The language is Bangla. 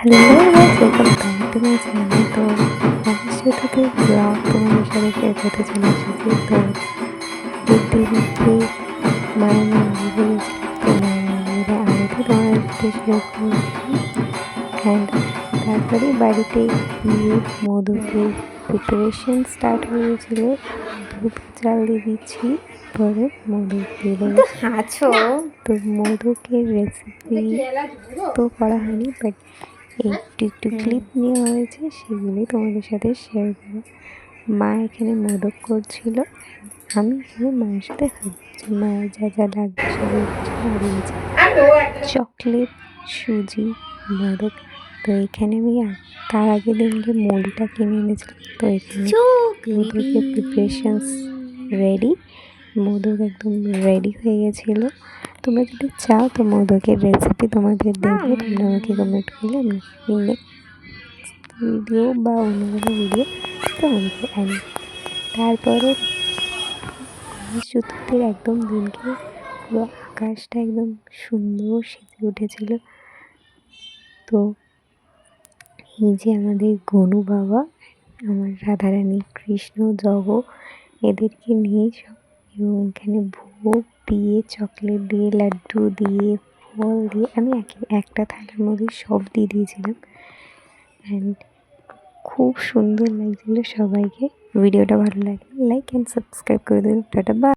Hello guys, welcome back to my channel. তো অবশ্যই থেকে ব্লগ তোমাদের সাথে শেয়ার করতে চলে এসেছি। তো আগের দিনকে মায়ের মন্দিরে গেছিলাম। তো মায়ের মন্দিরে আরতি তোমাদের সাথে শেয়ার করেছি। অ্যান্ড তারপরে বাড়িতে গিয়ে মোদকের প্রিপারেশন স্টার্ট হয়ে গেছিল। দুধ চাল দিয়ে দিচ্ছি, পরে মোদক দিয়ে দেবো। তো মোদকের রেসিপি তো করা হয়নি, বাট একটু একটু ক্লিপ নেওয়া হয়েছে, সেগুলি তোমাদের সাথে শেয়ার করবো। মা এখানে মোদক করছিল, আমি এখানে মায়ের সাথে হেল্প করছি। মায়ের যা যা লাগবে সেগুলো দিয়েছে, চকলেট, সুজি, মোদক। তো এখানে আমি তার আগের দিনকে মোলটা কিনে এনেছিলাম। তো এখানে মোদকের প্রিপারেশনস রেডি, মোদক একদম রেডি হয়ে গেছিলো। তোমরা যদি চাও তো মোদকের রেসিপি তোমাদের দেবো, তোমরা আমাকে কমেন্ট করলে আমি নেক্সট ভিডিও বা অন্য কোনো ভিডিও তোমাদেরকে আনি। তারপরে গণেশ চতুর্থীর একদম দিনকে পুরো আকাশটা একদম সুন্দর সেজে উঠেছিল। তো এই যে আমাদের গনু বাবা, আমার রাধারানী, কৃষ্ণ, জগ, এদেরকে নিয়ে সব, এবং এখানে ভোগ দিয়ে, চকলেট দিয়ে, লাড্ডু দিয়ে, ফল দিয়ে আমি একটা থালার মধ্যে সব দিয়ে দিয়েছিলাম। অ্যান্ড খুব সুন্দর লাগছিলো সবাইকে। ভিডিওটা ভালো লাগলে লাইক অ্যান্ড সাবস্ক্রাইব করে দেবেন। Tata, by.